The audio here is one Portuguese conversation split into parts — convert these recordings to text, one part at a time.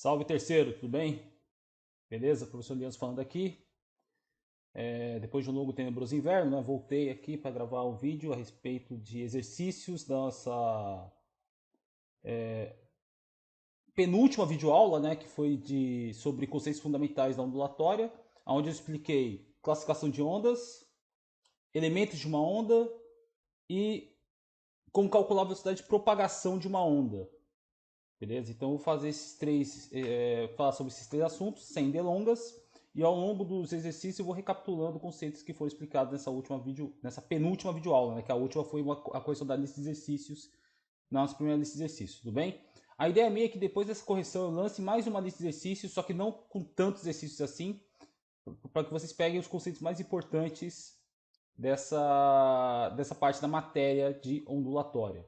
Salve terceiro, tudo bem? Beleza? Professor Lianzo falando aqui. Depois de um longo tenebroso inverno, né, voltei aqui para gravar um vídeo a respeito de exercícios da nossa penúltima videoaula, né, que foi sobre conceitos fundamentais da ondulatória, onde eu expliquei classificação de ondas, elementos de uma onda e como calcular a velocidade de propagação de uma onda. Beleza? Então eu vou fazer falar sobre esses três assuntos sem delongas, e ao longo dos exercícios eu vou recapitulando conceitos que foram explicados nessa penúltima videoaula, né? Que a última foi a correção da lista de exercícios na nossa primeira lista de exercícios, tudo bem? A ideia minha é que depois dessa correção eu lance mais uma lista de exercícios, só que não com tantos exercícios assim, para que vocês peguem os conceitos mais importantes dessa parte da matéria de ondulatória.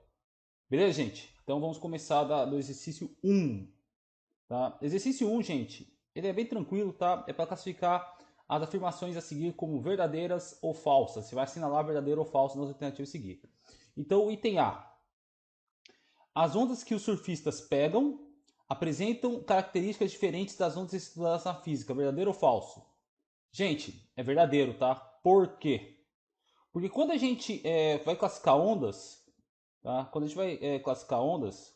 Beleza, gente? Então vamos começar do exercício 1. Tá? Exercício 1, gente, ele é bem tranquilo, tá? É para classificar as afirmações a seguir como verdadeiras ou falsas. Você vai assinalar verdadeiro ou falso nas alternativas a seguir. Então, o item A. As ondas que os surfistas pegam apresentam características diferentes das ondas estudadas na física. Verdadeiro ou falso? Gente, é verdadeiro, tá? Por quê? Porque quando a gente vai classificar ondas, tá? Quando a gente vai classificar ondas,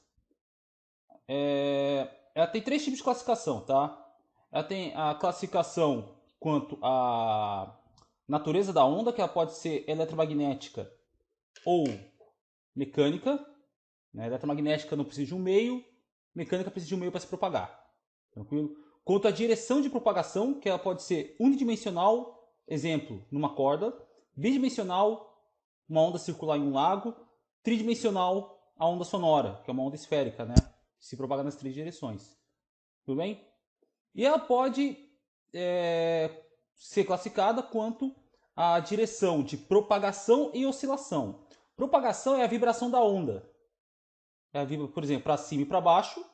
ela tem três tipos de classificação, tá? Ela tem a classificação quanto à natureza da onda, que ela pode ser eletromagnética ou mecânica. Né? Eletromagnética não precisa de um meio, mecânica precisa de um meio para se propagar. Tranquilo? Quanto à direção de propagação, que ela pode ser unidimensional, exemplo, numa corda, bidimensional, uma onda circular em um lago, tridimensional, a onda sonora, que é uma onda esférica, né? Se propaga nas três direções. Tudo bem? E ela pode ser classificada quanto à direção de propagação e oscilação. Propagação é a vibração da onda. Ela vibra, por exemplo, para cima e para baixo.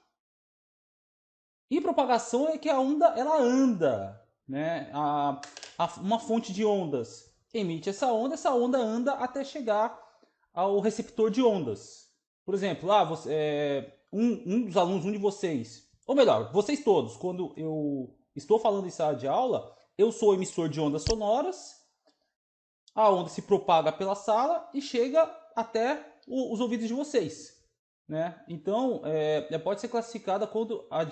E propagação é que a onda ela anda. Né? Uma fonte de ondas emite essa onda anda até chegar ao receptor de ondas. Por exemplo, um dos alunos, um de vocês, ou melhor, vocês todos, quando eu estou falando em sala de aula, eu sou emissor de ondas sonoras, a onda se propaga pela sala e chega até os ouvidos de vocês. Né? Então, pode ser classificada quando a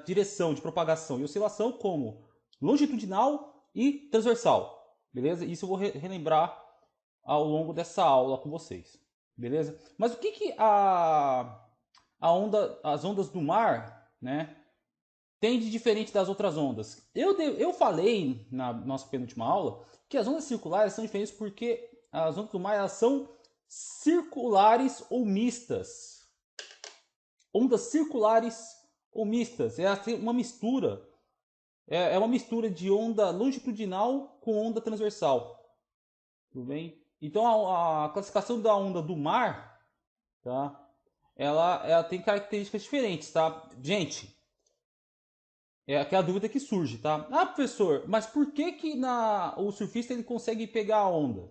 direção de propagação e oscilação como longitudinal e transversal. Beleza? Isso eu vou relembrar ao longo dessa aula com vocês. Beleza? Mas o que as ondas do mar, né, tem de diferente das outras ondas? Eu falei na nossa penúltima aula que as ondas circulares são diferentes porque as ondas do mar elas são circulares ou mistas. Ondas circulares ou mistas. Elas têm uma mistura. É uma mistura de onda longitudinal com onda transversal. Tudo bem? Então a classificação da onda do mar, tá? Ela tem características diferentes, tá? Gente, é aquela dúvida que surge, tá? Ah, professor, mas por que o surfista ele consegue pegar a onda?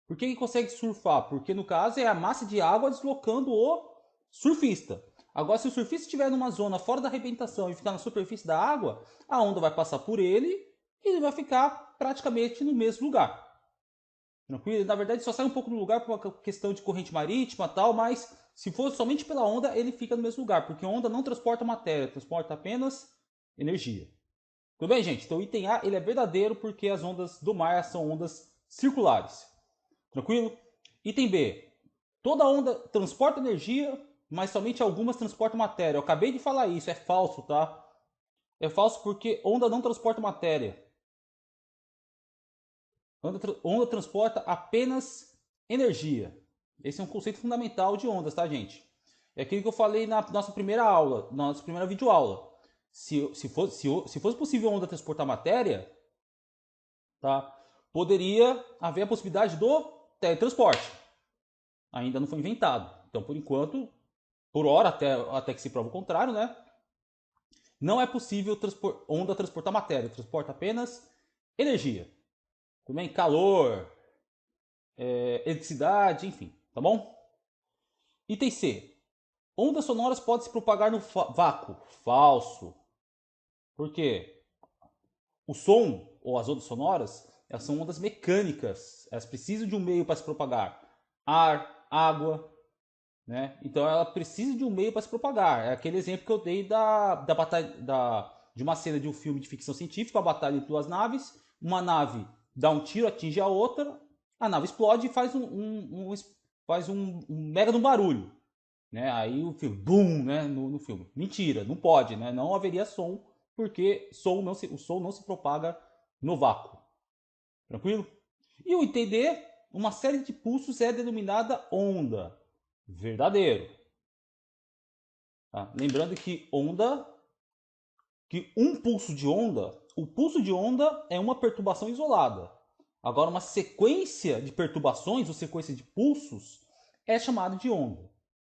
Por que ele consegue surfar? Porque no caso é a massa de água deslocando o surfista. Agora, se o surfista estiver numa zona fora da arrebentação e ficar na superfície da água, a onda vai passar por ele e ele vai ficar praticamente no mesmo lugar. Tranquilo? Na verdade, só sai um pouco do lugar por uma questão de corrente marítima e tal, mas se for somente pela onda, ele fica no mesmo lugar, porque a onda não transporta matéria, transporta apenas energia. Tudo bem, gente? Então o item A ele é verdadeiro porque as ondas do mar são ondas circulares. Tranquilo? Item B. Toda onda transporta energia, mas somente algumas transportam matéria. Eu acabei de falar isso, é falso, tá? É falso porque onda não transporta matéria. Onda transporta apenas energia. Esse é um conceito fundamental de ondas, tá, gente? É aquilo que eu falei na nossa primeira aula, na nossa primeira videoaula. Se fosse possível a onda transportar matéria, tá? Poderia haver a possibilidade do teletransporte. Ainda não foi inventado. Então, por enquanto, por hora, até que se prova o contrário, né? Não é possível onda transportar matéria. Transporta apenas energia. Tudo bem? Calor, eletricidade, enfim. Tá bom? Item C. Ondas sonoras podem se propagar no vácuo. Falso. Porque o som, ou as ondas sonoras, elas são ondas mecânicas. Elas precisam de um meio para se propagar. Ar, água, né? Então ela precisa de um meio para se propagar. É aquele exemplo que eu dei da batalha de uma cena de um filme de ficção científica, a batalha entre duas naves. Uma nave dá um tiro, atinge a outra, a nave explode e faz um mega de um barulho. Né? Aí o filme, boom, né? No filme. Mentira, não pode, né? Não haveria som, porque o som não se propaga no vácuo. Tranquilo? E o entender, uma série de pulsos é denominada onda. Verdadeiro. Tá? Lembrando que que um pulso de onda, o pulso de onda é uma perturbação isolada. Agora, uma sequência de perturbações ou sequência de pulsos é chamada de onda.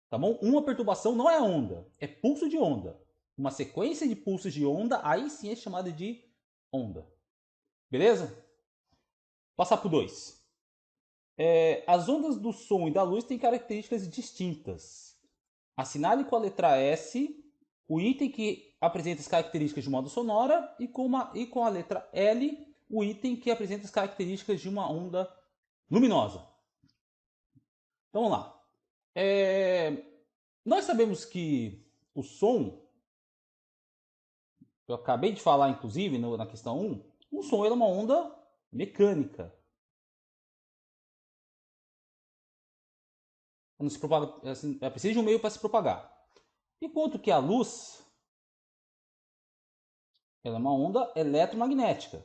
Tá bom? Uma perturbação não é onda, é pulso de onda. Uma sequência de pulsos de onda, aí sim é chamada de onda. Beleza? Passar para o 2. As ondas do som e da luz têm características distintas. Assinale com a letra S o item que apresenta as características de uma onda sonora e com a letra L o item que apresenta as características de uma onda luminosa. Então vamos lá. Nós sabemos que o som, eu acabei de falar inclusive na questão 1, o som é uma onda mecânica. Não se propaga, assim, precisa de um meio para se propagar. Enquanto que a luz, ela é uma onda eletromagnética.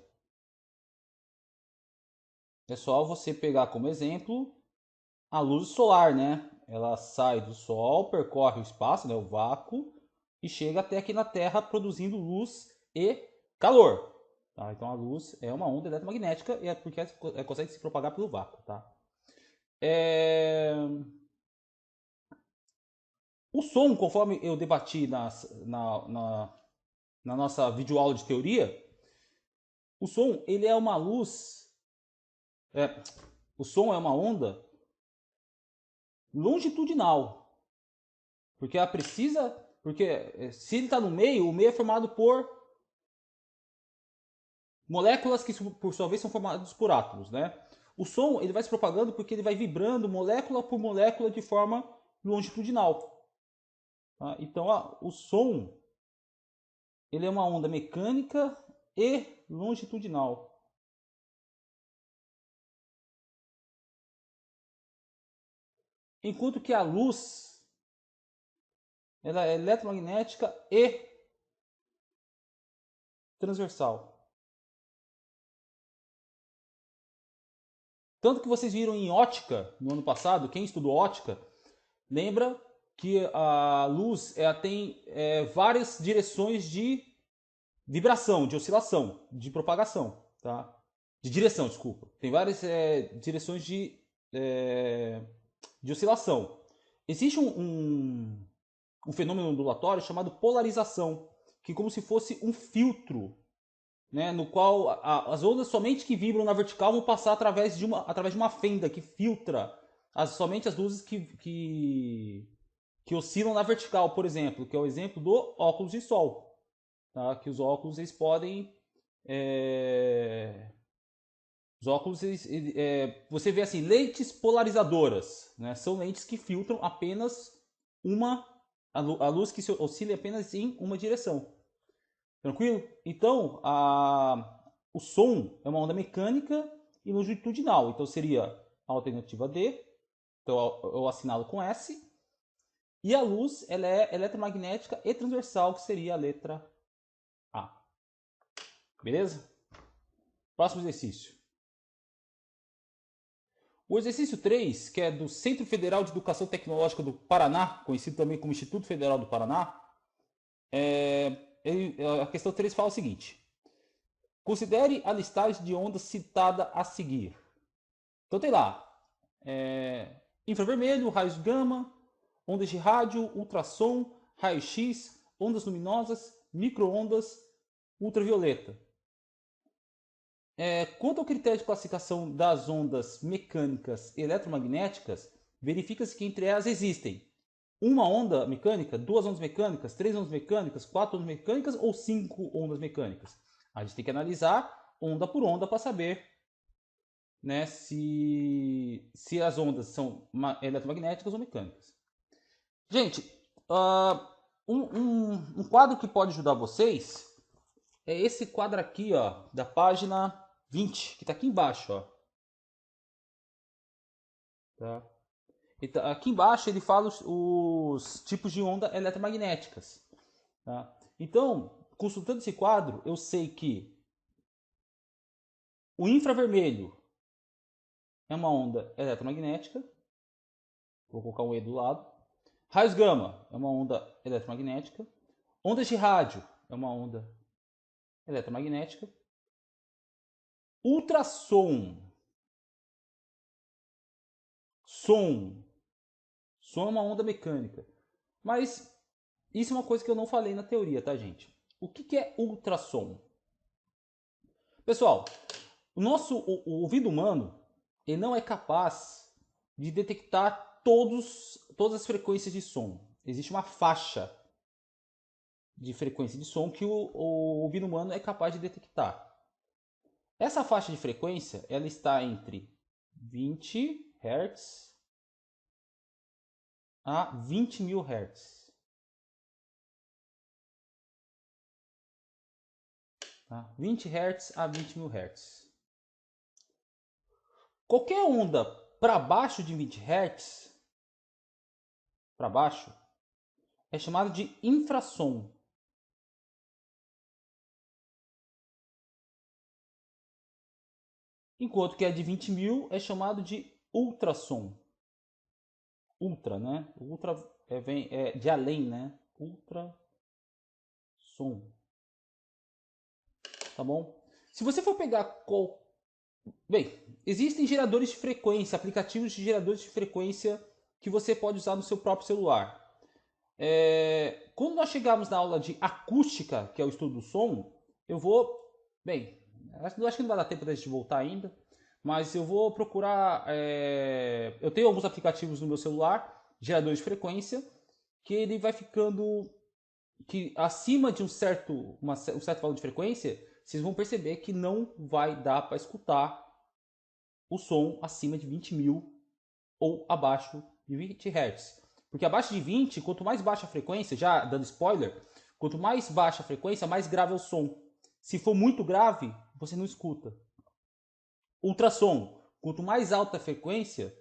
É só você pegar como exemplo a luz solar, né? Ela sai do Sol, percorre o espaço, né, o vácuo, e chega até aqui na Terra produzindo luz e calor. Tá? Então a luz é uma onda eletromagnética e é porque ela consegue se propagar pelo vácuo. Tá? O som, conforme eu debati na nossa videoaula de teoria, o som ele é uma luz, o som é uma onda longitudinal, porque ela precisa, porque se ele está no meio, o meio é formado por moléculas que por sua vez são formadas por átomos, né? O som ele vai se propagando porque ele vai vibrando molécula por molécula de forma longitudinal. Tá? Então o som ele é uma onda mecânica e longitudinal. Enquanto que a luz ela é eletromagnética e transversal. Tanto que vocês viram em ótica no ano passado, quem estudou ótica, lembra que a luz ela tem várias direções de vibração, de oscilação, de propagação, tá? De direção, desculpa. Tem várias direções de oscilação. Existe um fenômeno ondulatório chamado polarização, que é como se fosse um filtro, né, no qual as ondas somente que vibram na vertical vão passar através de uma fenda que filtra somente as luzes que oscilam na vertical, por exemplo, que é o exemplo do óculos de sol. Tá? Que os óculos eles podem. Os óculos, você vê assim, lentes polarizadoras. Né? São lentes que filtram apenas a luz que oscila apenas em uma direção. Tranquilo? Então, o som é uma onda mecânica e longitudinal. Então, seria a alternativa D. Então, eu assinalo com S. E a luz ela é eletromagnética e transversal, que seria a letra A. Beleza? Próximo exercício. O exercício 3, que é do Centro Federal de Educação Tecnológica do Paraná, conhecido também como Instituto Federal do Paraná, a questão 3 fala o seguinte. Considere a listagem de ondas citada a seguir. Então tem lá, infravermelho, raios gama, ondas de rádio, ultrassom, raio-x, ondas luminosas, micro-ondas, ultravioleta. Quanto ao critério de classificação das ondas mecânicas e eletromagnéticas, verifica-se que entre elas existem uma onda mecânica, duas ondas mecânicas, três ondas mecânicas, quatro ondas mecânicas ou cinco ondas mecânicas? A gente tem que analisar onda por onda para saber, né, se as ondas são eletromagnéticas ou mecânicas. Gente, um quadro que pode ajudar vocês é esse quadro aqui, ó, da página 20, que está aqui embaixo, ó. Tá? Então, aqui embaixo ele fala os tipos de onda eletromagnéticas. Tá? Então, consultando esse quadro, eu sei que o infravermelho é uma onda eletromagnética. Vou colocar um E do lado. Raios gama é uma onda eletromagnética. Ondas de rádio é uma onda eletromagnética. Ultrassom. Som é uma onda mecânica. Mas isso é uma coisa que eu não falei na teoria, tá, gente? O que é ultrassom? Pessoal, o ouvido humano ele não é capaz de detectar todas as frequências de som. Existe uma faixa de frequência de som que o ouvido humano é capaz de detectar. Essa faixa de frequência ela está entre 20 Hz a 20 mil Hz. Tá? 20 Hz a 20 mil Hz. Qualquer onda para baixo de 20 Hz, para baixo, é chamada de infrassom. Enquanto que a de 20 mil é chamado de ultrassom. Ultra, né? Ultra é de além, né? Ultrassom. Tá bom? Se você for pegar Bem, existem geradores de frequência, aplicativos de geradores de frequência que você pode usar no seu próprio celular. Quando nós chegarmos na aula de acústica, que é o estudo do som, eu vou... Bem, acho que não vai dar tempo da gente voltar ainda, mas eu vou procurar... eu tenho alguns aplicativos no meu celular, geradores de frequência, que ele vai ficando... que acima de um certo valor de frequência, vocês vão perceber que não vai dar para escutar o som acima de 20 mil ou abaixo de 20 Hz. Porque abaixo de 20, quanto mais baixa a frequência, já dando spoiler, quanto mais baixa a frequência, mais grave é o som. Se for muito grave, você não escuta. Ultrassom, quanto mais alta a frequência,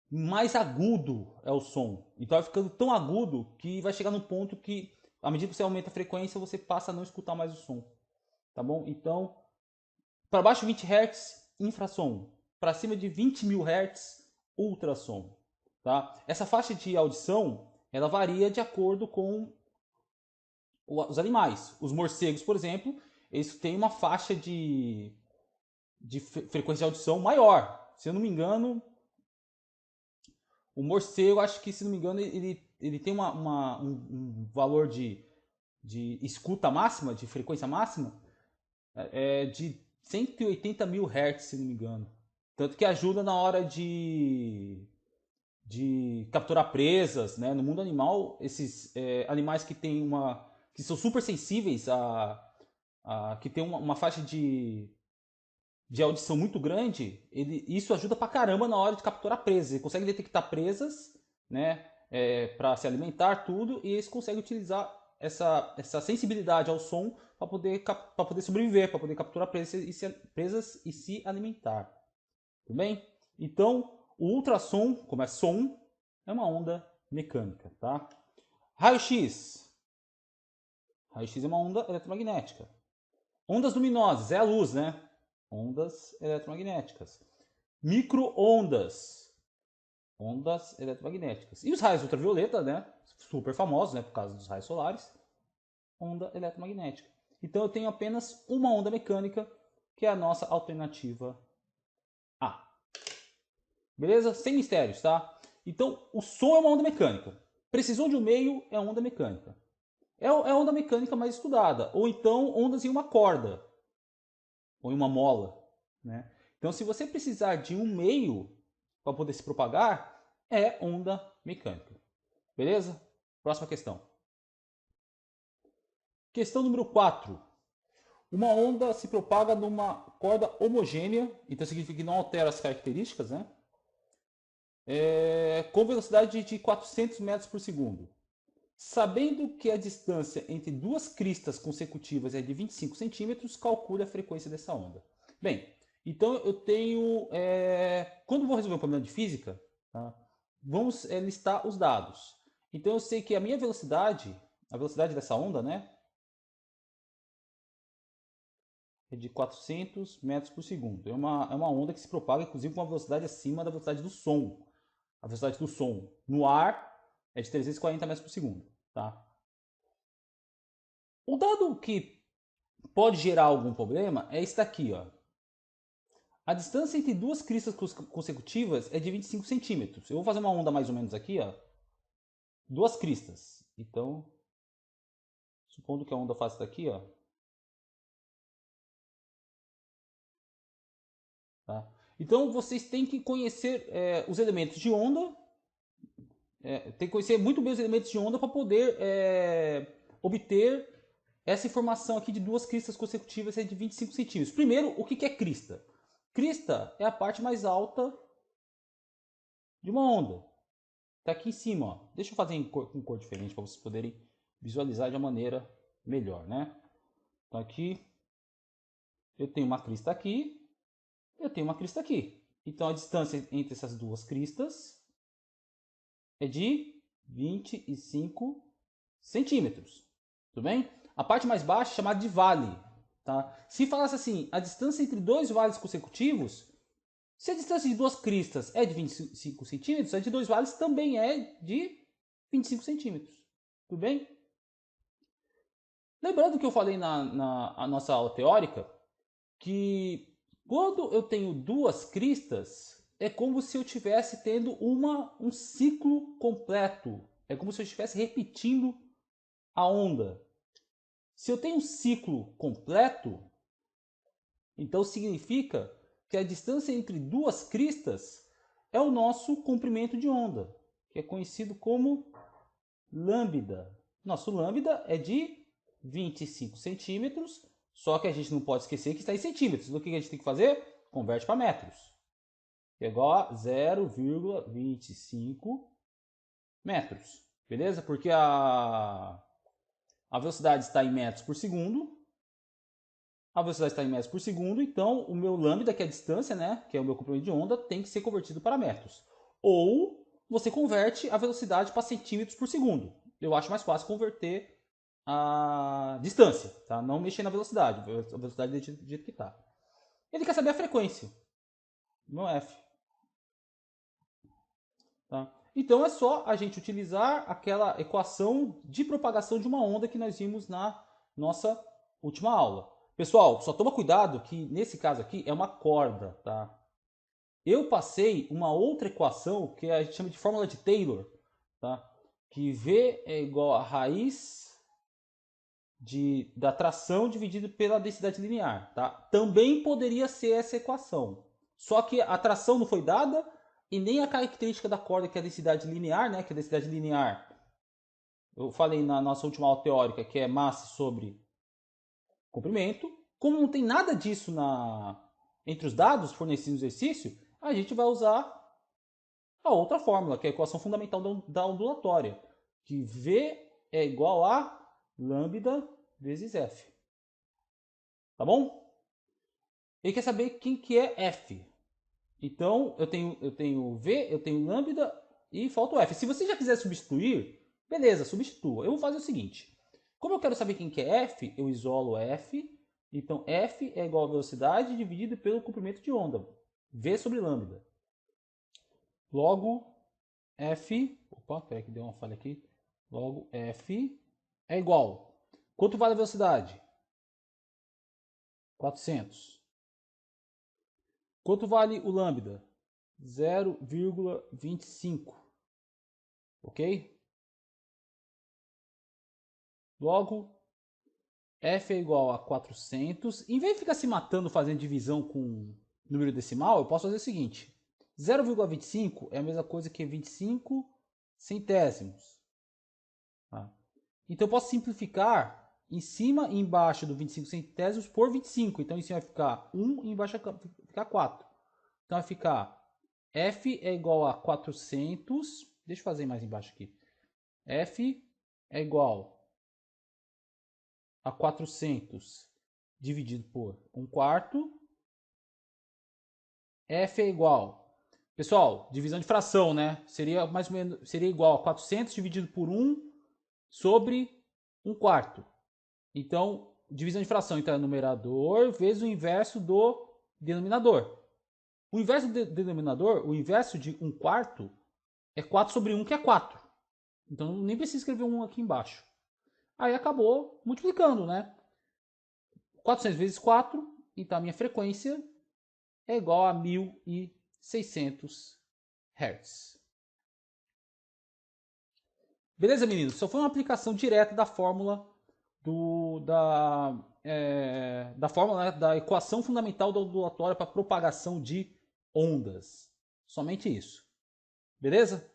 mais agudo é o som. Então vai ficando tão agudo que vai chegar num ponto que, à medida que você aumenta a frequência, você passa a não escutar mais o som. Tá bom? Então, para baixo de 20 Hz, infrassom. Para cima de 20 mil Hz, ultrassom. Tá? Essa faixa de audição ela varia de acordo com os animais. Os morcegos, por exemplo, eles têm uma faixa de frequência de audição maior. Se eu não me engano, o morcego, acho que, se não me engano, ele tem um valor de escuta máxima, de frequência máxima, de 180 mil Hz, se não me engano. Tanto que ajuda na hora de capturar presas, né? No mundo animal, esses animais que são super sensíveis que tem uma faixa de audição muito grande, isso ajuda pra caramba na hora de capturar presas. Ele consegue detectar presas, né? Para se alimentar, tudo, e eles conseguem utilizar essa sensibilidade ao som para poder sobreviver, para poder capturar presas e se alimentar. Tudo bem? Então, o ultrassom, como é som, é uma onda mecânica, tá? Raio-X. Raio-X é uma onda eletromagnética. Ondas luminosas, é a luz, né? Ondas eletromagnéticas. Micro-ondas. Ondas eletromagnéticas. E os raios ultravioleta, né? Super famosos, né? Por causa dos raios solares. Onda eletromagnética. Então eu tenho apenas uma onda mecânica, que é a nossa alternativa A. Beleza? Sem mistérios, tá? Então o som é uma onda mecânica. Precisou de um meio, é onda mecânica. É a onda mecânica mais estudada. Ou então ondas em uma corda. Ou em uma mola. Né? Então se você precisar de um meio para poder se propagar, é onda mecânica. Beleza? Próxima questão. Questão número 4. Uma onda se propaga numa corda homogênea, então significa que não altera as características, né? Com velocidade de 400 metros por segundo. Sabendo que a distância entre duas cristas consecutivas é de 25 centímetros, calcule a frequência dessa onda. Bem, então eu tenho... quando vou resolver um problema de física, tá? Vamos listar os dados. Então eu sei que a minha velocidade, a velocidade dessa onda, né? É de 400 metros por segundo. É uma onda que se propaga, inclusive, com uma velocidade acima da velocidade do som. A velocidade do som no ar é de 340 metros por segundo. Tá? O dado que pode gerar algum problema é esse daqui. Ó. A distância entre duas cristas consecutivas é de 25 centímetros. Eu vou fazer uma onda mais ou menos aqui. Ó. Duas cristas. Então, supondo que a onda faça daqui, ó. Tá? Então vocês têm que conhecer os elementos de onda, tem que conhecer muito bem os elementos de onda para poder obter essa informação aqui de duas cristas consecutivas de 25 centímetros. Primeiro, o que é crista? Crista é a parte mais alta de uma onda. Está aqui em cima. Ó. Deixa eu fazer com cor diferente para vocês poderem visualizar de uma maneira melhor. Né? Então aqui eu tenho uma crista aqui. Eu tenho uma crista aqui. Então a distância entre essas duas cristas é de 25 centímetros. Tudo bem? A parte mais baixa é chamada de vale. Tá? Se falasse assim, a distância entre dois vales consecutivos, se a distância de duas cristas é de 25 centímetros, a de dois vales também é de 25 centímetros. Tudo bem? Lembrando que eu falei na nossa aula teórica que quando eu tenho duas cristas, é como se eu estivesse tendo um ciclo completo. É como se eu estivesse repetindo a onda. Se eu tenho um ciclo completo, então significa que a distância entre duas cristas é o nosso comprimento de onda, que é conhecido como lambda. Nosso lambda é de 25 centímetros, só que a gente não pode esquecer que está em centímetros. Então o que a gente tem que fazer? Converte para metros. Que é igual a 0,25 metros. Beleza? Porque a velocidade está em metros por segundo. A velocidade está em metros por segundo, então o meu lambda, que é a distância, né, que é o meu comprimento de onda, tem que ser convertido para metros. Ou você converte a velocidade para centímetros por segundo. Eu acho mais fácil converter a distância, tá? Não mexer na velocidade, a velocidade do jeito que está. Ele quer saber a frequência, meu F. Tá? Então é só a gente utilizar aquela equação de propagação de uma onda que nós vimos na nossa última aula. Pessoal, só toma cuidado que nesse caso aqui é uma corda, tá? Eu passei uma outra equação que a gente chama de fórmula de Taylor, tá? Que V é igual a raiz da tração dividido pela densidade linear, tá? Também poderia ser essa equação. Só que a tração não foi dada e nem a característica da corda, que é a densidade linear, né? Que a densidade linear, eu falei na nossa última aula teórica, que é massa sobre comprimento. Como não tem nada disso entre os dados fornecidos no exercício, a gente vai usar a outra fórmula, que é a equação fundamental da ondulatória, que V é igual a lambda vezes F. Tá bom? Ele quer saber quem que é F. Então, eu tenho V, eu tenho lambda e falta o F. Se você já quiser substituir, beleza, substitua. Eu vou fazer o seguinte. Como eu quero saber quem que é F, eu isolo F. Então, F é igual a velocidade dividido pelo comprimento de onda. V sobre lambda. Logo, F... Opa, peraí que deu uma falha aqui. Logo, F é igual. Quanto vale a velocidade? 400. Quanto vale o lambda? 0,25. Ok? Logo, F é igual a 400. Em vez de ficar se matando fazendo divisão com número decimal, eu posso fazer o seguinte. 0,25 é a mesma coisa que 25 centésimos. Tá? Então eu posso simplificar em cima e embaixo do 25 centésimos por 25. Então em cima vai ficar 1 e embaixo vai ficar 4. Então vai ficar F é igual a 400. Deixa eu fazer mais embaixo aqui. F é igual a 400 dividido por 1/4. F é igual. Pessoal, divisão de fração, né? Seria mais ou menos, seria igual a 400 dividido por 1 sobre 1/4. Então, divisão de fração, então é numerador vezes o inverso do denominador. O inverso do denominador, o inverso de 1/4 é 4 sobre 1, que é 4. Então nem precisa escrever 1 aqui embaixo. Aí acabou multiplicando, né? 400 vezes 4, então a minha frequência é igual a 1600 Hz. Beleza, meninos? Só foi uma aplicação direta da fórmula da fórmula, né, da equação fundamental da ondulatória para propagação de ondas. Somente isso. Beleza?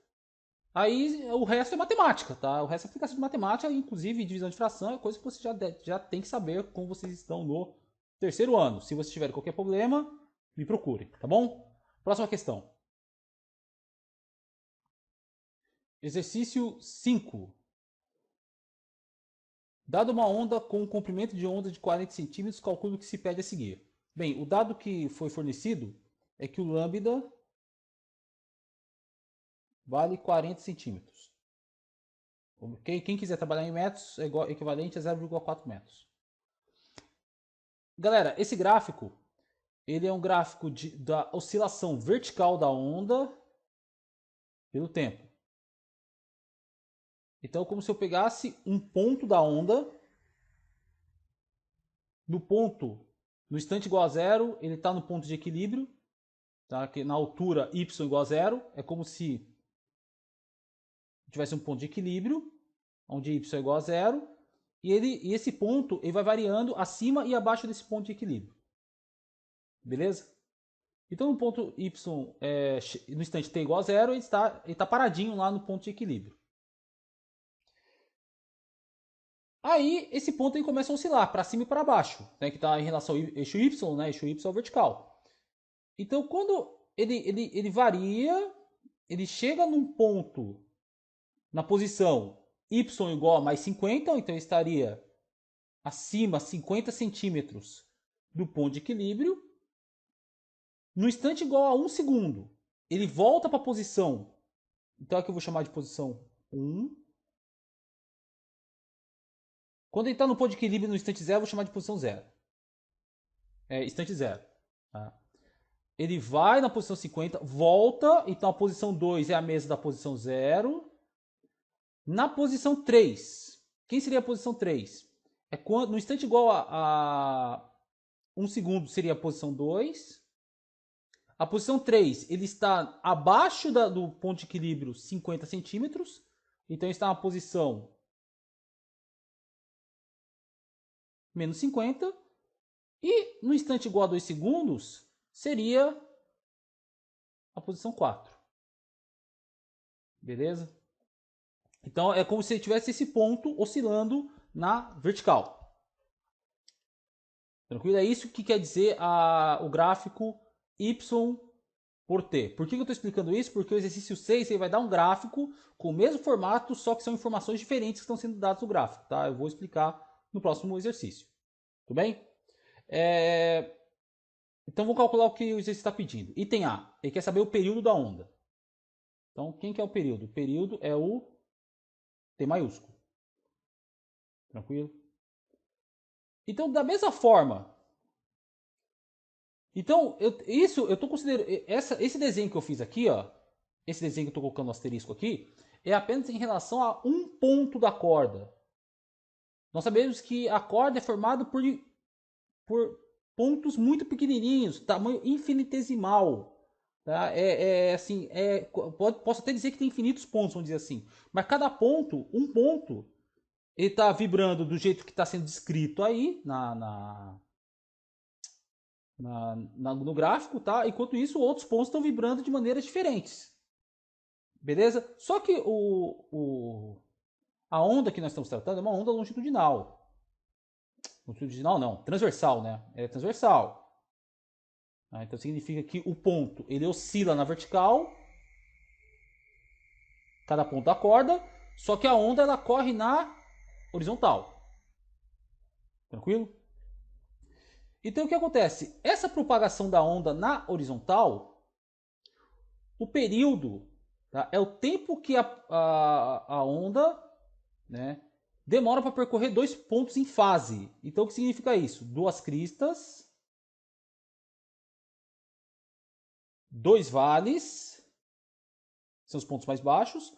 Aí o resto é matemática, tá? O resto é aplicação de matemática, inclusive divisão de fração, é coisa que você já tem que saber como vocês estão no terceiro ano. Se vocês tiverem qualquer problema, me procure, tá bom? Próxima questão. Exercício 5. Dado uma onda com um comprimento de onda de 40 centímetros, calcule o que se pede a seguir. Bem, o dado que foi fornecido é que o lambda vale 40 centímetros. Quem quiser trabalhar em metros é equivalente a 0,4 metros. Galera, esse gráfico ele é um gráfico da oscilação vertical da onda pelo tempo. Então, como se eu pegasse um ponto da onda, no instante igual a zero, ele está no ponto de equilíbrio, tá? Que na altura y igual a zero, é como se tivesse um ponto de equilíbrio, onde y é igual a zero, e esse ponto ele vai variando acima e abaixo desse ponto de equilíbrio. Beleza? Então, no ponto y, no instante t igual a zero, ele está paradinho lá no ponto de equilíbrio. Aí, esse ponto ele começa a oscilar para cima e para baixo, né, que está em relação ao eixo y, né, eixo y é o vertical. Então, quando ele varia, ele chega num ponto, na posição y igual a mais 50, então estaria acima 50 centímetros do ponto de equilíbrio. No instante igual a 1 segundo, ele volta para a posição, então aqui eu vou chamar de posição 1. Quando ele está no ponto de equilíbrio no instante zero, eu vou chamar de posição 0. Instante 0. Tá? Ele vai na posição 50, volta, então a posição 2 é a mesma da posição 0. Na posição 3, quem seria a posição 3? É quando, no instante igual a 1 segundo seria a posição 2. A posição 3, ele está abaixo do ponto de equilíbrio 50 centímetros. Então está na posição menos 50. E no instante igual a 2 segundos, seria a posição 4. Beleza? Então é como se tivesse esse ponto oscilando na vertical. Tranquilo? É isso que quer dizer o gráfico y por t. Por que eu estou explicando isso? Porque o exercício 6 ele vai dar um gráfico com o mesmo formato, só que são informações diferentes que estão sendo dadas no gráfico. Tá? Eu vou explicar no próximo exercício. Tudo bem? Então vou calcular o que o exercício está pedindo. Item A, ele quer saber o período da onda. Então, quem que é o período? O período é o T maiúsculo. Tranquilo? Então, da mesma forma. Então, eu estou considerando. Esse desenho que eu fiz aqui, ó. Esse desenho que eu estou colocando no asterisco aqui, é apenas em relação a um ponto da corda. Nós sabemos que a corda é formada por pontos muito pequenininhos, tamanho infinitesimal. Tá? Posso até dizer que tem infinitos pontos, vamos dizer assim. Mas cada ponto, um ponto, ele está vibrando do jeito que está sendo descrito aí no gráfico, tá? Enquanto isso, outros pontos estão vibrando de maneiras diferentes. Beleza? Só que A onda que nós estamos tratando é uma onda longitudinal. Longitudinal não, transversal, né? É transversal. Então significa que o ponto ele oscila na vertical, cada ponto da corda, só que a onda ela corre na horizontal. Tranquilo? Então o que acontece? Essa propagação da onda na horizontal, o período, tá, é o tempo que a onda, né, demora para percorrer dois pontos em fase. Então o que significa isso? Duas cristas, dois vales, são os pontos mais baixos,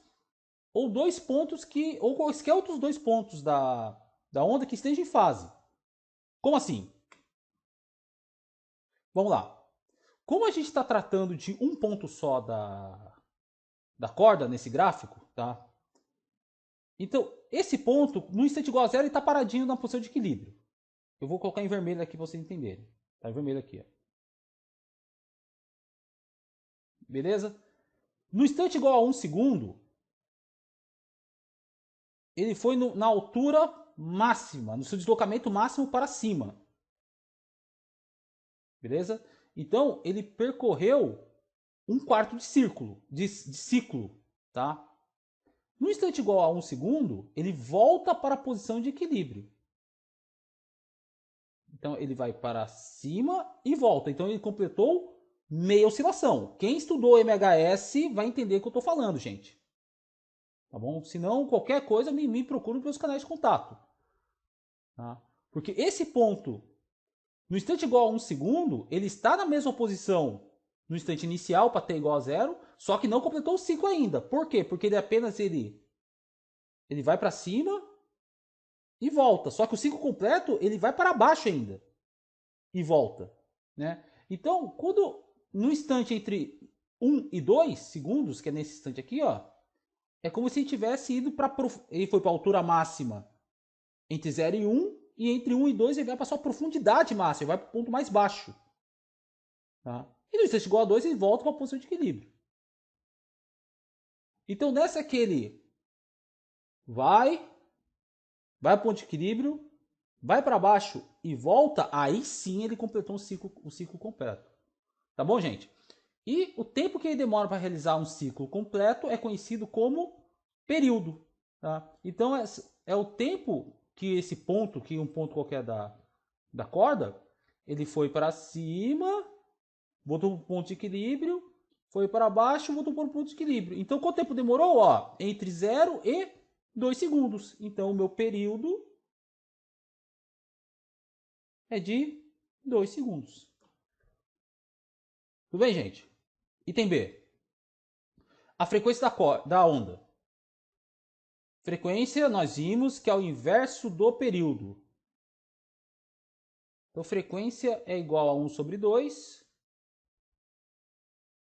ou dois pontos que, ou quaisquer outros dois pontos da onda que estejam em fase. Como assim? Vamos lá. Como a gente está tratando de um ponto só da corda nesse gráfico, tá? Então, esse ponto, no instante igual a zero, ele está paradinho na posição de equilíbrio. Eu vou colocar em vermelho aqui para vocês entenderem. Tá em vermelho aqui, ó. Beleza? No instante igual a 1 segundo, ele foi na altura máxima, no seu deslocamento máximo para cima. Beleza? Então, ele percorreu um quarto de círculo, de ciclo, tá? No instante igual a 1 segundo, ele volta para a posição de equilíbrio. Então, ele vai para cima e volta. Então, ele completou meia oscilação. Quem estudou MHS vai entender o que eu estou falando, gente. Tá bom? Se não, qualquer coisa, me procure pelos canais de contato. Tá? Porque esse ponto, no instante igual a 1 segundo, ele está na mesma posição no instante inicial para t igual a zero, só que não completou o ciclo ainda. Por quê? Porque ele apenas ele vai para cima e volta. Só que o ciclo completo ele vai para baixo ainda e volta, né? Então, quando no instante entre 1 e 2 segundos, que é nesse instante aqui, ó, é como se ele tivesse ido para ele foi para a altura máxima entre 0 e 1 e entre 1 e 2 ele vai para a sua profundidade máxima, ele vai para o ponto mais baixo, tá? E no instante igual a 2 ele volta para a posição de equilíbrio. Então, nessa que ele vai para o ponto de equilíbrio, vai para baixo e volta, aí sim ele completou o ciclo completo. Tá bom, gente? E o tempo que ele demora para realizar um ciclo completo é conhecido como período. Tá? Então é o tempo que esse ponto, que um ponto qualquer da corda, ele foi para cima, voltou para o ponto de equilíbrio, foi para baixo, voltou para o ponto de equilíbrio. Então quanto tempo demorou? Ó, entre 0 e 2 segundos. Então o meu período é de 2 segundos. Tudo bem, gente? Item B. A frequência da onda. Frequência, nós vimos que é o inverso do período. Então, frequência é igual a 1 sobre 2.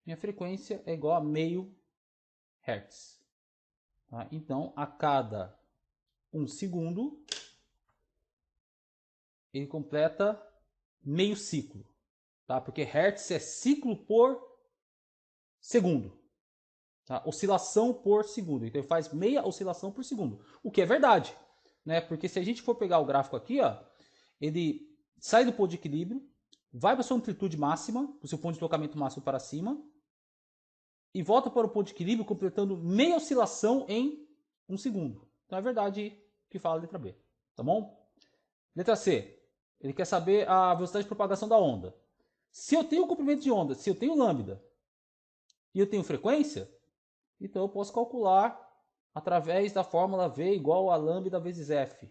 Minha frequência é igual a meio Hz. Tá? Então, a cada 1 segundo, ele completa meio ciclo. Tá? Porque Hertz é ciclo por segundo. Tá? Oscilação por segundo. Então, ele faz meia oscilação por segundo. O que é verdade. Né? Porque se a gente for pegar o gráfico aqui, ó, ele sai do ponto de equilíbrio, vai para a sua amplitude máxima, o seu ponto de deslocamento máximo para cima, e volta para o ponto de equilíbrio, completando meia oscilação em 1 segundo. Então é verdade que fala a letra B. Tá bom? Letra C. Ele quer saber a velocidade de propagação da onda. Se eu tenho comprimento de onda, se eu tenho lambda e eu tenho frequência, então eu posso calcular através da fórmula V igual a lambda vezes F.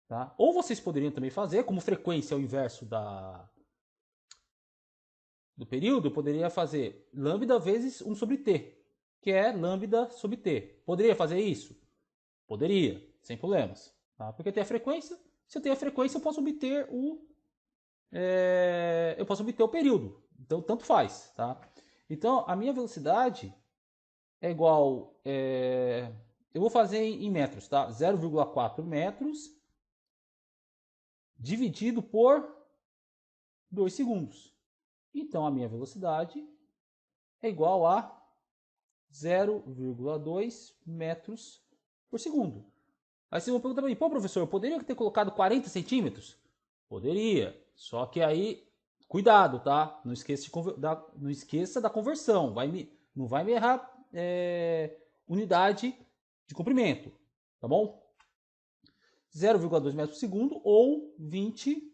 Tá? Ou vocês poderiam também fazer, como frequência é o inverso do período, eu poderia fazer lambda vezes 1 sobre t, que é lambda sobre t. Poderia fazer isso? Poderia, sem problemas. Tá? Porque tem a frequência, se eu tenho a frequência, eu posso obter o período. Então, tanto faz. Tá? Então, a minha velocidade é igual... eu vou fazer em metros, tá? 0,4 metros dividido por 2 segundos. Então, a minha velocidade é igual a 0,2 metros por segundo. Aí vocês vão perguntar para mim, pô, professor, eu poderia ter colocado 40 centímetros? Poderia, só que aí, cuidado, tá? Não esqueça da conversão, não vai me errar unidade de comprimento, tá bom? 0,2 metros por segundo ou 20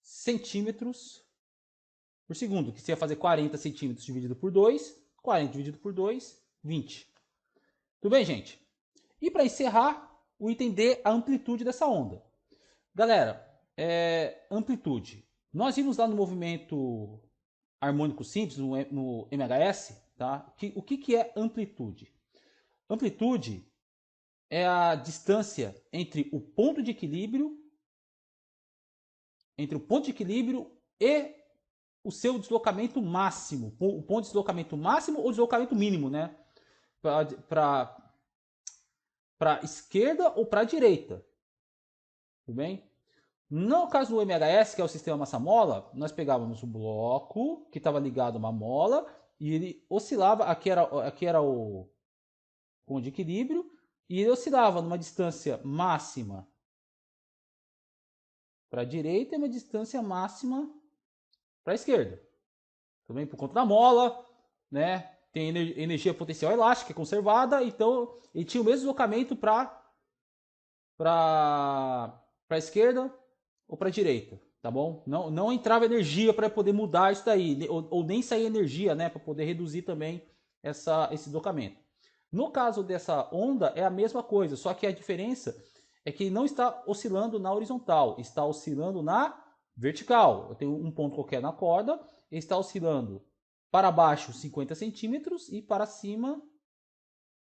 centímetros por segundo, que você ia fazer 40 centímetros dividido por 2, 40 dividido por 2, 20. Tudo bem, gente? E para encerrar, o item D, a amplitude dessa onda. Galera, amplitude. Nós vimos lá no movimento harmônico simples, no MHS, tá? O que é amplitude? Amplitude é a distância entre o ponto de equilíbrio e o seu deslocamento máximo, o ponto de deslocamento máximo ou deslocamento mínimo, né? Para esquerda ou para direita. Tudo bem? No caso do MHS, que é o sistema massa-mola, nós pegávamos o bloco que estava ligado a uma mola e ele oscilava, aqui era o ponto de equilíbrio, e ele oscilava numa distância máxima para a direita e uma distância máxima para a esquerda. Também por conta da mola, né? Tem energia potencial elástica conservada, então ele tinha o mesmo deslocamento para a esquerda ou para a direita, tá bom? Não entrava energia para poder mudar isso daí, ou nem sair energia, né, para poder reduzir também esse deslocamento. No caso dessa onda é a mesma coisa, só que a diferença é que não está oscilando na horizontal, está oscilando na vertical. Eu tenho um ponto qualquer na corda, ele está oscilando para baixo 50 centímetros e para cima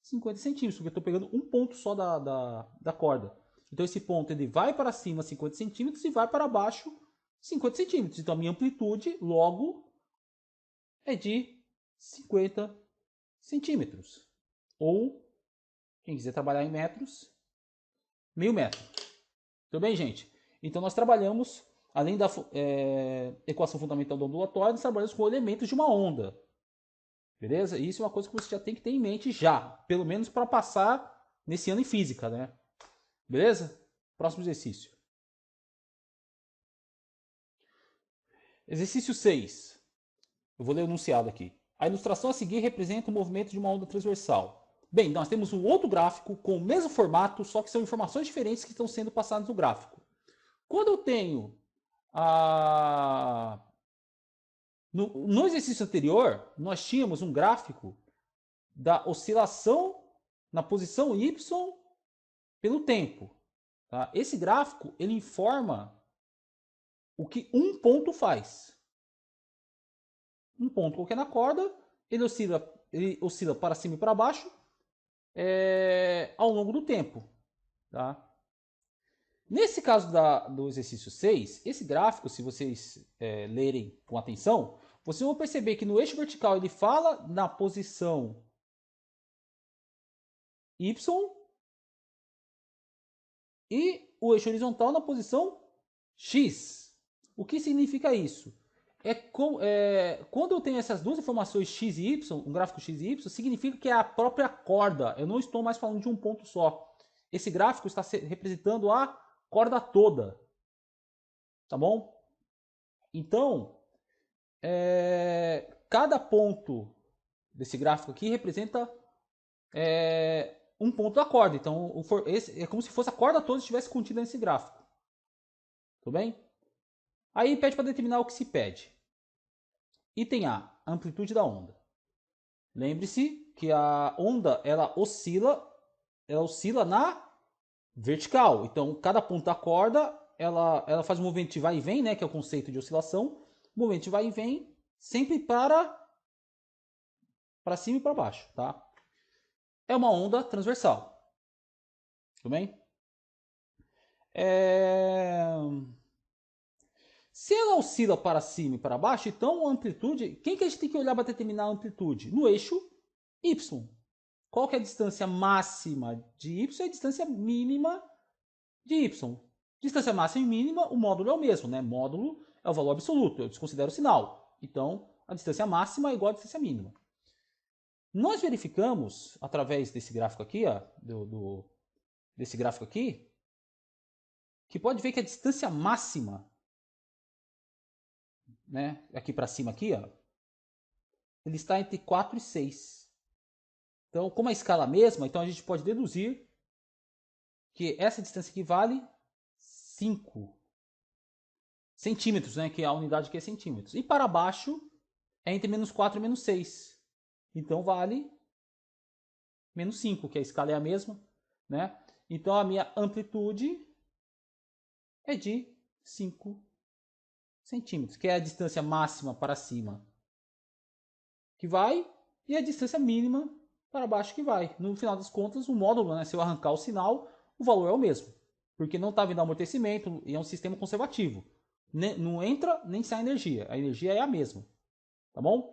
50 centímetros, porque eu estou pegando um ponto só da corda. Então esse ponto ele vai para cima 50 centímetros e vai para baixo 50 centímetros. Então a minha amplitude logo é de 50 centímetros. Ou, quem quiser trabalhar em metros, meio metro. Tudo bem, gente? Então nós trabalhamos, além da equação fundamental do ondulatório, nós trabalhamos com elementos de uma onda. Beleza? E isso é uma coisa que você já tem que ter em mente já. Pelo menos para passar nesse ano em física, né? Beleza? Próximo exercício. Exercício 6. Eu vou ler o enunciado aqui. A ilustração a seguir representa o movimento de uma onda transversal. Bem, nós temos um outro gráfico com o mesmo formato, só que são informações diferentes que estão sendo passadas no gráfico. Quando eu tenho no exercício anterior, nós tínhamos um gráfico da oscilação na posição Y pelo tempo. Tá? Esse gráfico ele informa o que um ponto faz. Um ponto qualquer na corda, ele oscila para cima e para baixo ao longo do tempo. Tá? Nesse caso do exercício 6, esse gráfico, se vocês lerem com atenção, vocês vão perceber que no eixo vertical ele fala na posição Y e o eixo horizontal na posição X. O que significa isso? Quando eu tenho essas duas informações X e Y, um gráfico X e Y, significa que é a própria corda. Eu não estou mais falando de um ponto só. Esse gráfico está representando a corda toda. Tá bom? Então, cada ponto desse gráfico aqui representa um ponto da corda. Então, é como se fosse a corda toda estivesse contida nesse gráfico. Tudo bem? Aí pede para determinar o que se pede. Item A, a amplitude da onda. Lembre-se que a onda ela oscila na vertical. Então, cada ponto da corda ela faz um movimento de vai e vem, né, que é o conceito de oscilação. Movimento de vai e vem sempre para cima e para baixo, tá? É uma onda transversal. Tudo bem? Se ela oscila para cima e para baixo, então a amplitude... Quem que a gente tem que olhar para determinar a amplitude? No eixo Y. Qual que é a distância máxima de Y e a distância mínima de Y? Distância máxima e mínima, o módulo é o mesmo, né? Módulo é o valor absoluto, eu desconsidero o sinal. Então, a distância máxima é igual à distância mínima. Nós verificamos, através desse gráfico aqui, ó, desse gráfico aqui, que pode ver que a distância máxima, né, aqui para cima aqui, ó, ele está entre 4 e 6. Então, como a escala é a mesma, então a gente pode deduzir que essa distância aqui vale 5 centímetros, né, que a unidade aqui é centímetros. E para baixo é entre menos 4 e menos 6. Então vale menos 5, que a escala é a mesma, né? Então a minha amplitude é de 5 centímetros, que é a distância máxima para cima que vai e a distância mínima para baixo que vai. No final das contas, o módulo, né, se eu arrancar o sinal, o valor é o mesmo, porque não está vindo amortecimento e é um sistema conservativo. Não entra nem sai energia, a energia é a mesma, tá bom?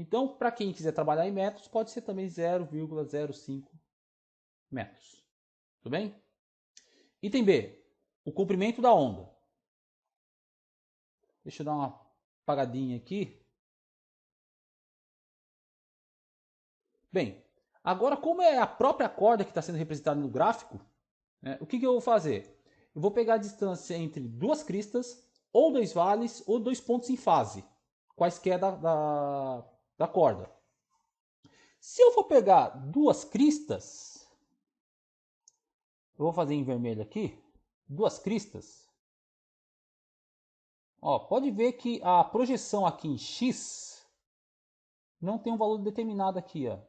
Então, para quem quiser trabalhar em metros, pode ser também 0,05 metros. Tudo bem? Item B, o comprimento da onda. Deixa eu dar uma apagadinha aqui. Bem, agora como é a própria corda que está sendo representada no gráfico, né, o que eu vou fazer? Eu vou pegar a distância entre duas cristas, ou dois vales, ou dois pontos em fase, quaisquer da corda. Se eu for pegar duas cristas, eu vou fazer em vermelho aqui, duas cristas. Ó, pode ver que a projeção aqui em X não tem um valor determinado aqui, ó.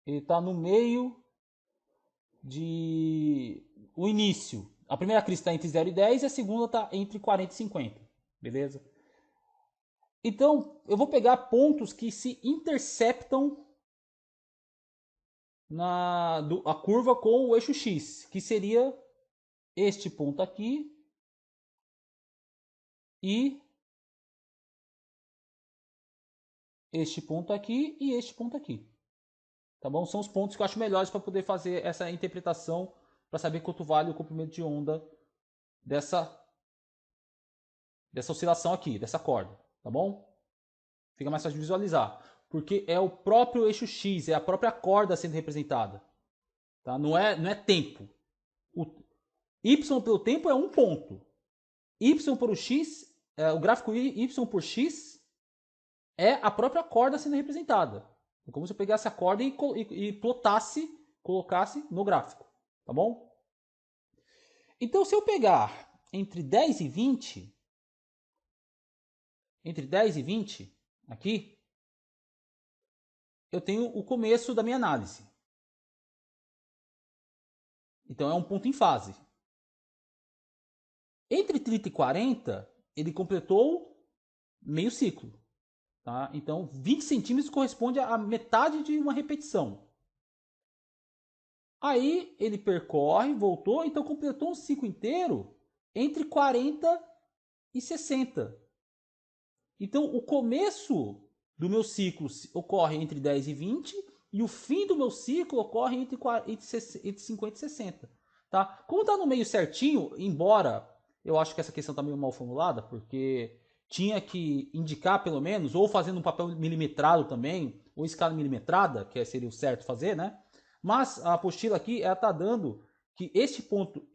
Ele está no meio de o início. A primeira crista está entre 0 e 10 e a segunda está entre 40 e 50. Beleza? Então, eu vou pegar pontos que se interceptam a curva com o eixo X, que seria este ponto aqui e este ponto aqui e este ponto aqui. Tá bom? São os pontos que eu acho melhores para poder fazer essa interpretação, para saber quanto vale o comprimento de onda dessa oscilação aqui, dessa corda. Tá bom? Fica mais fácil de visualizar. Porque é o próprio eixo X, é a própria corda sendo representada. Tá? Não é tempo. O Y pelo tempo é um ponto. Y por X, o gráfico Y por X é a própria corda sendo representada. É como se eu pegasse a corda e plotasse, colocasse no gráfico. Tá bom? Então, se eu pegar entre 10 e 20, aqui, eu tenho o começo da minha análise. Então, é um ponto em fase. Entre 30 e 40, ele completou meio ciclo. Tá? Então, 20 centímetros corresponde a metade de uma repetição. Aí, ele percorre, voltou, então completou um ciclo inteiro entre 40 e 60. Então, o começo do meu ciclo ocorre entre 10 e 20 e o fim do meu ciclo ocorre entre 50 e 60. Tá? Como está no meio certinho, embora eu acho que essa questão está meio mal formulada, porque tinha que indicar pelo menos, ou fazendo um papel milimetrado também, ou escala milimetrada, que seria o certo fazer, né? Mas a apostila aqui está dando que este ponto,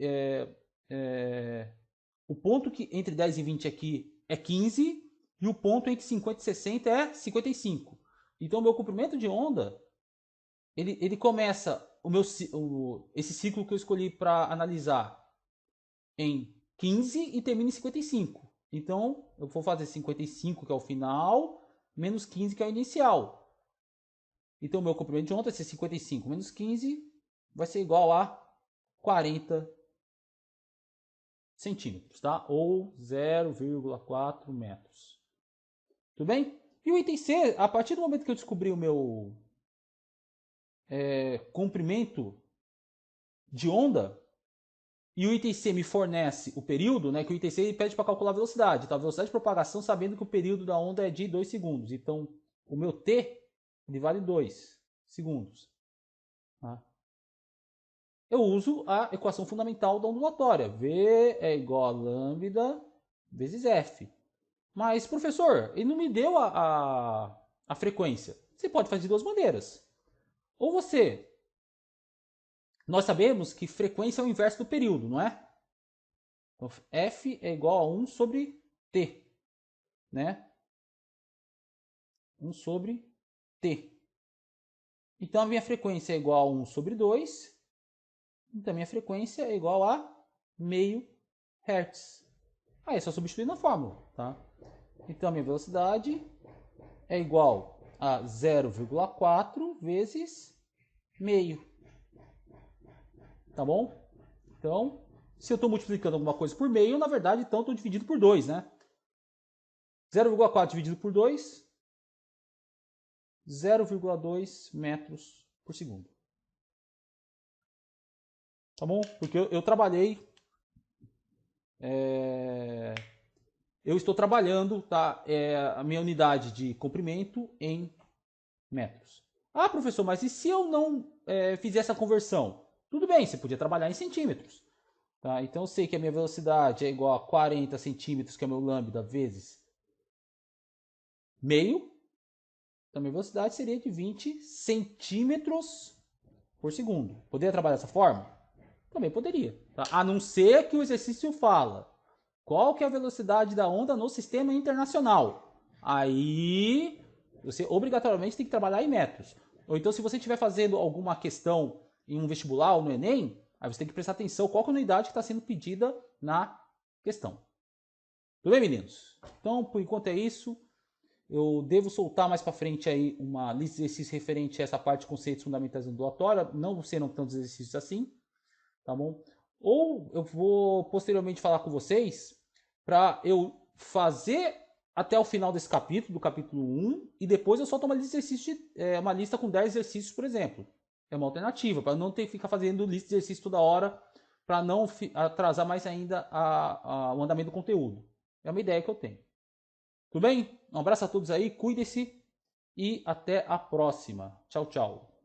o ponto que entre 10 e 20 aqui é 15, e o ponto entre 50 e 60 é 55. Então, o meu comprimento de onda, ele começa esse ciclo que eu escolhi para analisar em 15 e termina em 55. Então, eu vou fazer 55, que é o final, menos 15, que é o inicial. Então, o meu comprimento de onda vai ser 55 menos 15, vai ser igual a 40 centímetros, tá? Ou 0,4 metros. Tudo bem? E o item C, a partir do momento que eu descobri o meu comprimento de onda, e o item C me fornece o período, né, que o item C pede para calcular a velocidade. Então, a velocidade de propagação, sabendo que o período da onda é de 2 segundos. Então, o meu T ele vale 2 segundos. Tá? Eu uso a equação fundamental da ondulatória. V é igual a lambda vezes F. Mas, professor, ele não me deu a frequência. Você pode fazer de duas maneiras. Ou você... Nós sabemos que frequência é o inverso do período, não é? Então, F é igual a 1 sobre T, né? 1 sobre T. Então, a minha frequência é igual a 1 sobre 2. Então, a minha frequência é igual a meio Hz. Aí é só substituir na fórmula, tá? Então, a minha velocidade é igual a 0,4 vezes meio. Tá bom? Então, se eu estou multiplicando alguma coisa por meio, na verdade, então estou dividido por 2, né? 0,4 dividido por 2, 0,2 metros por segundo. Tá bom? Porque eu trabalhei... eu estou trabalhando, tá? A minha unidade de comprimento em metros. Ah, professor, mas e se eu não fizer essa conversão? Tudo bem, você podia trabalhar em centímetros. Tá? Então eu sei que a minha velocidade é igual a 40 centímetros, que é o meu lambda, vezes meio. Então a minha velocidade seria de 20 centímetros por segundo. Poderia trabalhar dessa forma? Também poderia. Tá? A não ser que o exercício fala qual que é a velocidade da onda no sistema internacional. Aí você obrigatoriamente tem que trabalhar em metros. Ou então, se você estiver fazendo alguma questão em um vestibular ou no Enem, aí você tem que prestar atenção qual que é a unidade que está sendo pedida na questão. Tudo bem, meninos? Então, por enquanto é isso. Eu devo soltar mais para frente aí uma lista de exercícios referente a essa parte de conceitos fundamentais ondulatória. Não serão tantos exercícios assim, tá bom? Ou eu vou posteriormente falar com vocês para eu fazer até o final desse capítulo, do capítulo 1, e depois eu solto uma lista de exercícios, uma lista com 10 exercícios, por exemplo. É uma alternativa, para não ter que ficar fazendo lista de exercícios toda hora, para não atrasar mais ainda o andamento do conteúdo. É uma ideia que eu tenho. Tudo bem? Um abraço a todos aí, cuide-se e até a próxima. Tchau, tchau.